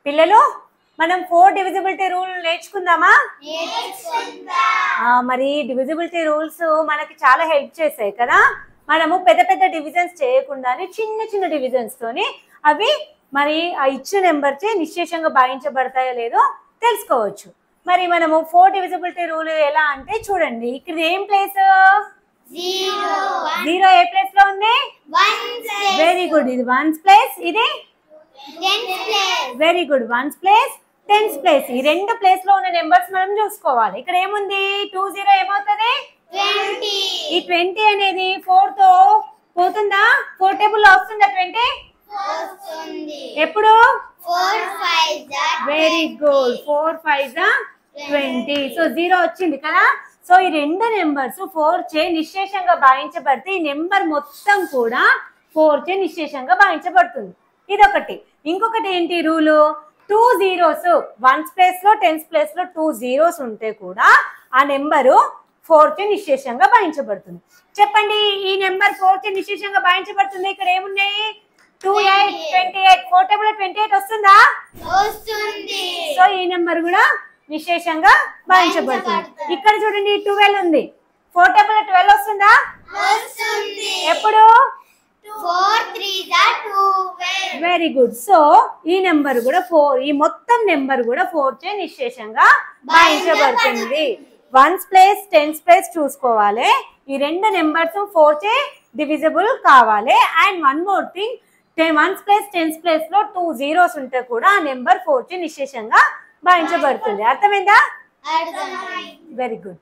పిల్లలు మనం 4 divisibility rule నేర్చుకుందామా? మరి డివిజిబిలిటీ రూల్స్ మనకి చాలా హెల్ప్ చేస్తాయి కదా. మనము పెద్ద పెద్ద డివిజన్స్ చేయకుండానే చిన్న చిన్న డివిజన్స్ తోని అవి మరి ఆ ఇచ్చిన నెంబర్ చే నిశ్శేషంగా భాగించబడతాయో లేదో తెలుసుకోవచ్చు. మరి మనము 4 డివిజిబిలిటీ రూల్ ఎలా అంటే చూడండి, ఇక్కడ ఏం ప్లేస్? 0 ఏ ప్లేస్ లో ఉంది? వెరీ గుడ్, ఇది 1's ప్లేస్, ఇది 10's place. Very good, 1's place 10's place. ఈ రెండు ప్లేస్ లో ఉన్న నెంబర్స్ మనం చూసుకోవాలి. ఇక్కడ ఏముంది? 20 ఏమవుతుంది? 20. ఈ 20 అనేది 4 తో పోతుందా? 4 టేబుల్ లో వస్తుందా 20? వస్తుంది. ఎప్పుడు? 4 5 వెరీ గుడ్, 4 5 20. సో 0 వచ్చింది కదా. సో ఈ రెండు నెంబర్స్ 4 చే నిశ్శేషంగా భాగించబడితే ఈ నెంబర్ మొత్తం కూడా 4 చే నిశ్శేషంగా భాగించబడుతుంది. ఇదొకటి. ఇంకొకటి ఏంటి రూలు? 2 zeros 1's ప్లేస్ లో 10's ప్లేస్ లో 2 zeros ఉంటే కూడా ఆ నెంబరు 4 చే నిశ్శేషంగా భాగించబడుతుంది. చెప్పండి, ఈ నెంబర్ 4 చే నిశ్శేషంగా భాగించబడుతుంది. ఇక్కడ ఏమున్నాయి? 2 8 28. 4 టేబుల్ 28 వస్తుందా? వస్తుంది. సో ఈ నెంబర్ కూడా నిశ్శేషంగా భాగించబడుతుంది. ఇక్కడ చూడండి 12 ఉంది. 4 టేబుల్ 12 వస్తుందా? వస్తుంది. ఎప్పుడు? 4 3 12. Very good. సో ఈ నెంబర్ కూడా 4, ఈ మొత్తం నెంబర్ కూడా 4 చే నిశ్శేషంగా భాగించబడుతుంది. 1's ప్లేస్ 10's ప్లేస్ చూసుకోవాలి. ఈ రెండు నెంబర్స్ 4 చే డివిజిబుల్ కావాలి. And one more thing, 1's place 10's place లో 2 zeros ఉంటే కూడా ఆ నెంబర్ 4 చే నిశ్శేషంగా భాగించబడుతుంది. అర్థమైందా? అర్థమైంది. Very good.